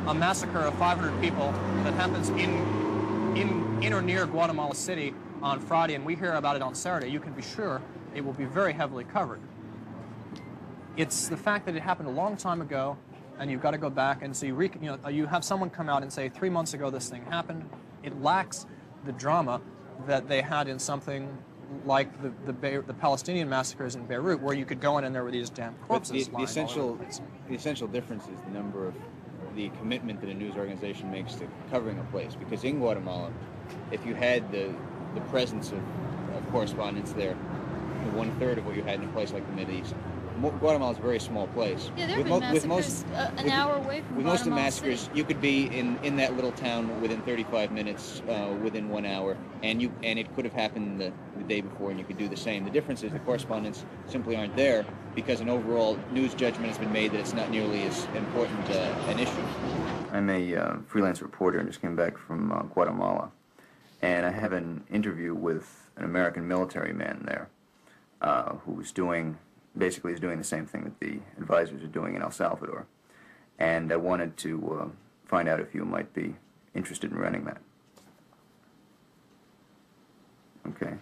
a massacre of 500 people that happens in or near Guatemala City on Friday, and we hear about it on Saturday, you can be sure it will be very heavily covered. It's the fact that it happened a long time ago, and you've got to go back and so you have someone come out and say 3 months ago this thing happened. It lacks the drama that they had in something like the Palestinian massacres in Beirut, where you could go in and there were these damn corpses. The essential difference is the commitment that a news organization makes to covering a place. Because in Guatemala, if you had the presence of correspondents there, 1/3 of what you had in a place like the Mideast. Guatemala is a very small place. Yeah, there have been massacres an hour away from With most of the Guatemala massacres, City. you could be in that little town within 35 minutes, within 1 hour, and it could have happened the day before, and you could do the same. The difference is the correspondents simply aren't there because an overall news judgment has been made that it's not nearly as important an issue. I'm a freelance reporter and just came back from Guatemala, and I have an interview with an American military man there who was basically is doing the same thing that the advisors are doing in El Salvador. And I wanted to find out if you might be interested in running that. Okay.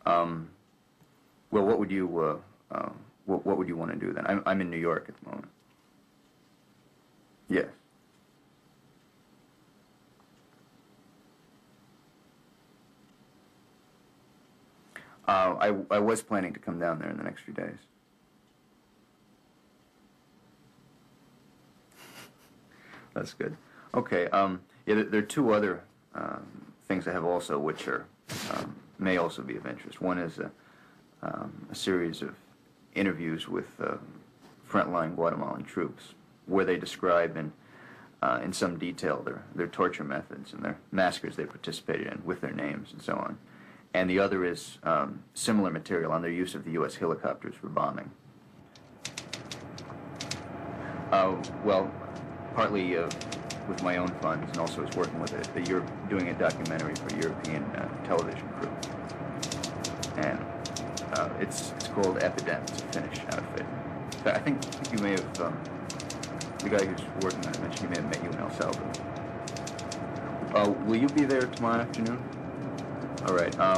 Well, what would you what would you want to do then? I'm in New York at the moment. Yes. I was planning to come down there in the next few days. That's good. Okay. Yeah, there are two other things I have also, which are may also be of interest. One is a series of interviews with frontline Guatemalan troops, where they describe in some detail their torture methods and their massacres they participated in, with their names and so on. And the other is similar material on their use of the U.S. helicopters for bombing. Well, partly with my own funds, and also as working with you're doing a documentary for a European television crew. And it's called Epidemic. It's a Finnish outfit. In fact, I think you may have, the guy who's working on it mentioned he may have met you in El Salvador. Will you be there tomorrow afternoon? All right. I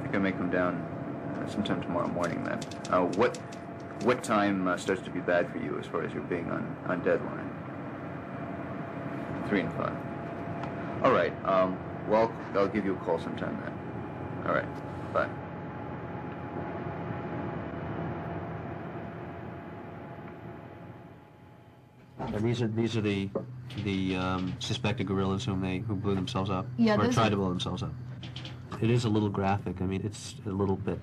think I may come down sometime tomorrow morning then. What time starts to be bad for you as far as your being on deadline? 3 and 5. All right. Well, I'll give you a call sometime then. All right. Bye. And these are the suspected guerrillas who blew themselves up, Yeah, or tried to blow themselves up. It is a little graphic. I mean, it's a little bit.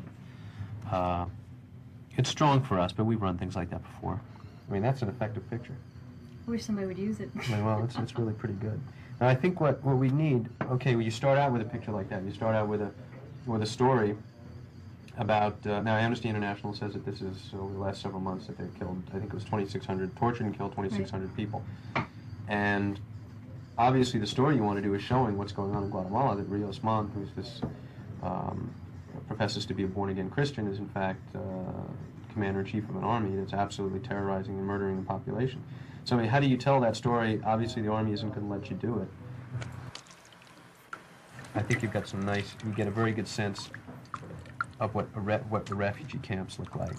It's strong for us, but we've run things like that before. I mean, that's an effective picture. I wish somebody would use it. Well, it's really pretty good. Now, I think what we need. Okay, well, you start out with a picture like that. You start out with a story about. Now, Amnesty International says that this is over the last several months that they've killed. I think it was 2,600, tortured and killed 2,600 people, and obviously the story you want to do is showing what's going on in Guatemala. That Rios Montt, who's this professes to be a born-again Christian, is in fact commander-in-chief of an army that's absolutely terrorizing and murdering the population. So, I mean, how do you tell that story? Obviously, the army isn't going to let you do it. I think you've got you get a very good sense of what the refugee camps look like.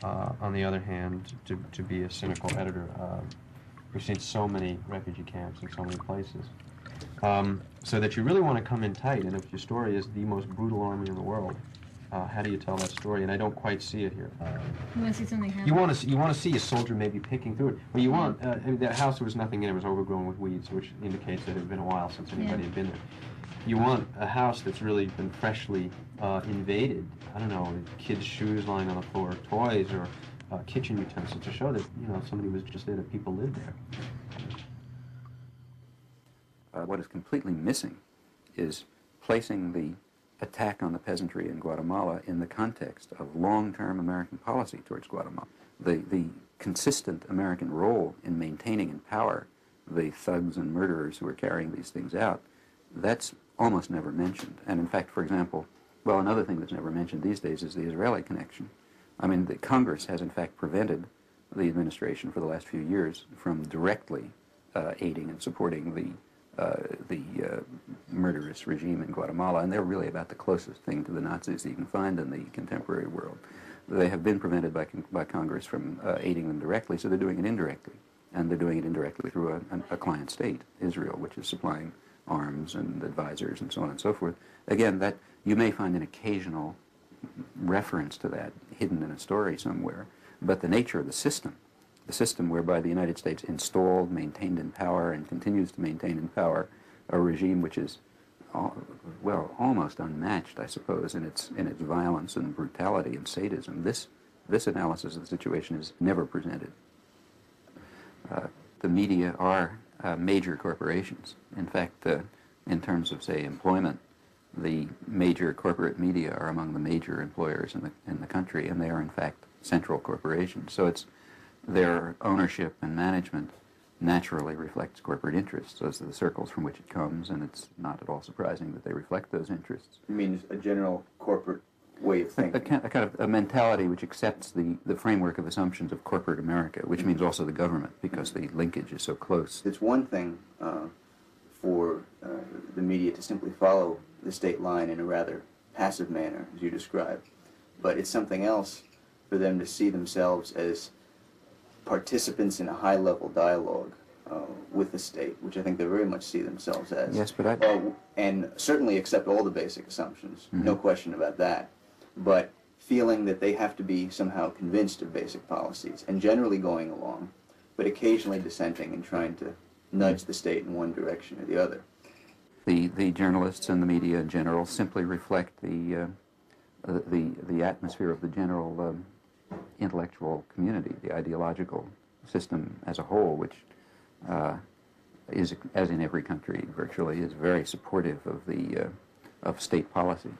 On the other hand, to be a cynical editor, we've seen so many refugee camps in so many places. So that you really want to come in tight, and if your story is the most brutal army in the world, how do you tell that story? And I don't quite see it here. You want to see something happen? You want to see a soldier maybe picking through it. Well, you want I mean, that house, there was nothing in it. It was overgrown with weeds, which indicates that it had been a while since anybody had been there. You want a house that's really been freshly invaded. I don't know, kids' shoes lying on the floor, toys, or kitchen utensils to show that somebody was just there, that people lived there. What is completely missing is placing the attack on the peasantry in Guatemala in the context of long-term American policy towards Guatemala. The consistent American role in maintaining in power the thugs and murderers who are carrying these things out, that's almost never mentioned. And in fact, for example, well, another thing that's never mentioned these days is the Israeli connection. I mean, the Congress has in fact prevented the administration for the last few years from directly aiding and supporting the murderous regime in Guatemala, and they're really about the closest thing to the Nazis that you can find in the contemporary world. They have been prevented by Congress from aiding them directly, so they're doing it indirectly, and they're doing it indirectly through a client state, Israel, which is supplying arms and advisors and so on and so forth. Again, that you may find an occasional reference to that hidden in a story somewhere, but the nature of the system whereby the United States installed, maintained in power, and continues to maintain in power a regime which is, well, almost unmatched, I suppose, in its violence and brutality and sadism. This analysis of the situation is never presented. The media are major corporations. In fact, in terms of, say, employment, the major corporate media are among the major employers in the country, and they are, in fact, central corporations. So their ownership and management naturally reflects corporate interests. Those are the circles from which it comes, and it's not at all surprising that they reflect those interests. You mean a general corporate way of thinking? A kind of a mentality which accepts the framework of assumptions of corporate America, which means also the government, because the linkage is so close. It's one thing for the media to simply follow the state line in a rather passive manner, as you described, but it's something else for them to see themselves as participants in a high-level dialogue with the state, which I think they very much see themselves as. Yes, but and certainly accept all the basic assumptions, no question about that, but feeling that they have to be somehow convinced of basic policies, and generally going along, but occasionally dissenting and trying to nudge the state in one direction or the other. The journalists and the media in general simply reflect the atmosphere of the general intellectual community, the ideological system as a whole, which is, as in every country virtually, is very supportive of state policy.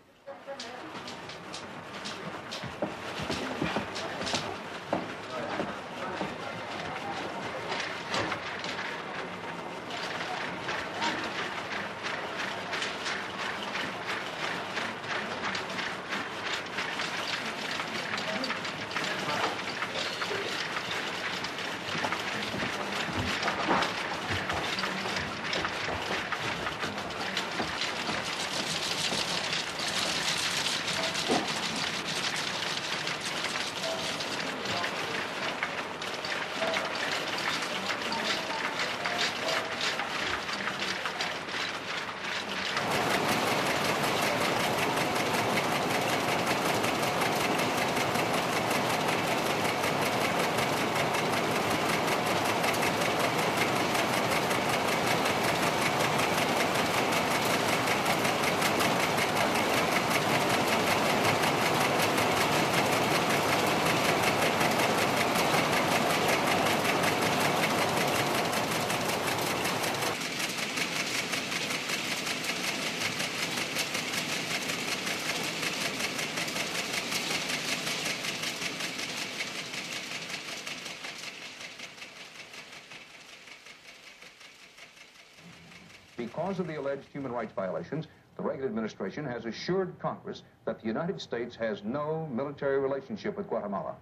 Because of the alleged human rights violations, the Reagan administration has assured Congress that the United States has no military relationship with Guatemala.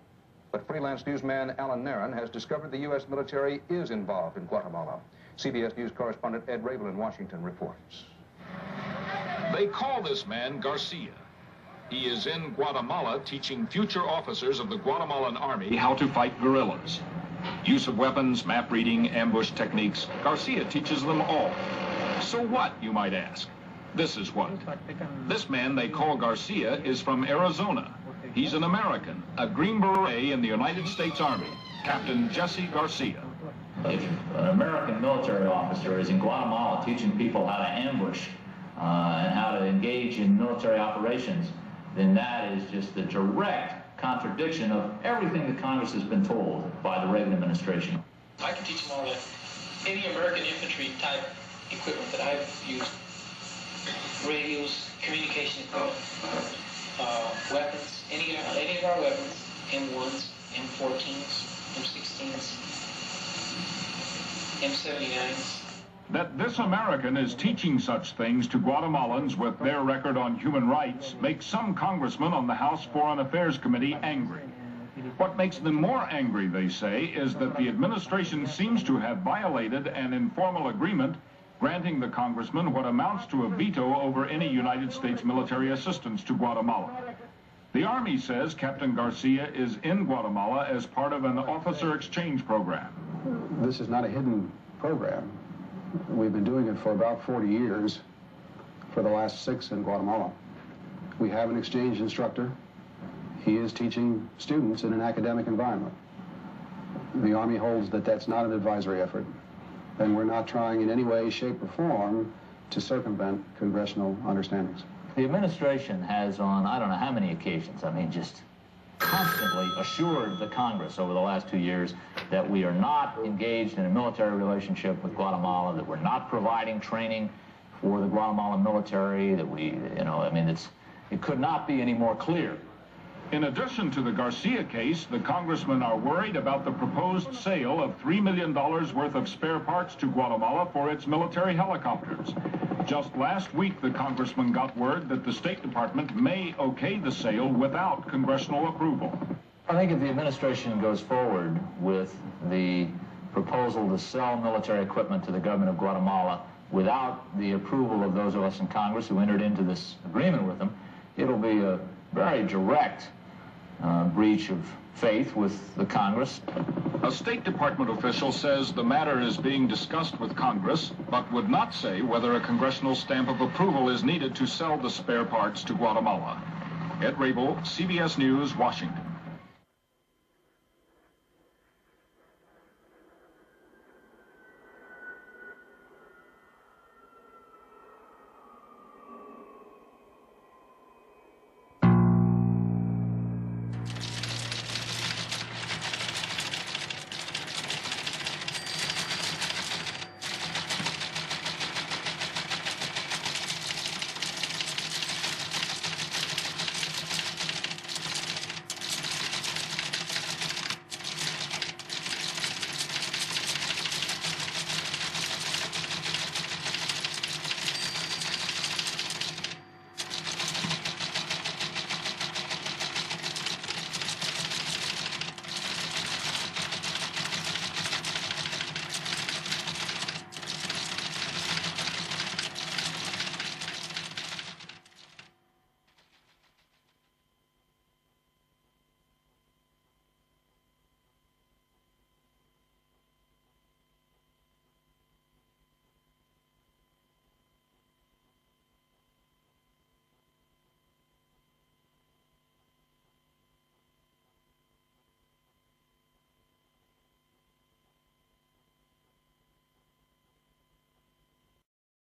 But freelance newsman Alan Nairn has discovered the U.S. military is involved in Guatemala. CBS News correspondent Ed Rabel in Washington reports. They call this man Garcia. He is in Guatemala teaching future officers of the Guatemalan army how to fight guerrillas. Use of weapons, map reading, ambush techniques, Garcia teaches them all. So what, you might ask? This is what. This man they call Garcia is from Arizona. He's an American, a Green Beret in the United States Army, Captain Jesse Garcia. If an American military officer is in Guatemala teaching people how to ambush and how to engage in military operations, then that is just the direct contradiction of everything that Congress has been told by the Reagan administration. I can teach them all any American infantry type equipment that I've used. Radios, communication equipment, weapons, any of our weapons, M1s, M14s, M16s, M79s. That this American is teaching such things to Guatemalans with their record on human rights makes some congressmen on the House Foreign Affairs Committee angry. What makes them more angry, they say, is that the administration seems to have violated an informal agreement granting the congressman what amounts to a veto over any United States military assistance to Guatemala. The Army says Captain Garcia is in Guatemala as part of an officer exchange program. This is not a hidden program. We've been doing it for about 40 years, for the last 6 in Guatemala. We have an exchange instructor. He is teaching students in an academic environment. The Army holds that that's not an advisory effort, and we're not trying in any way, shape, or form to circumvent congressional understandings. The administration has on, I don't know how many occasions, I mean, just constantly assured the Congress over the last 2 years that we are not engaged in a military relationship with Guatemala, that we're not providing training for the Guatemalan military, that we, you know, I mean, it could not be any more clear. In addition to the Garcia case, the congressmen are worried about the proposed sale of $3 million worth of spare parts to Guatemala for its military helicopters. Just last week, the congressman got word that the State Department may okay the sale without congressional approval. I think if the administration goes forward with the proposal to sell military equipment to the government of Guatemala without the approval of those of us in Congress who entered into this agreement with them, it'll be a very direct breach of faith with the Congress. A State Department official says the matter is being discussed with Congress, but would not say whether a congressional stamp of approval is needed to sell the spare parts to Guatemala. Ed Rabel, CBS News, Washington.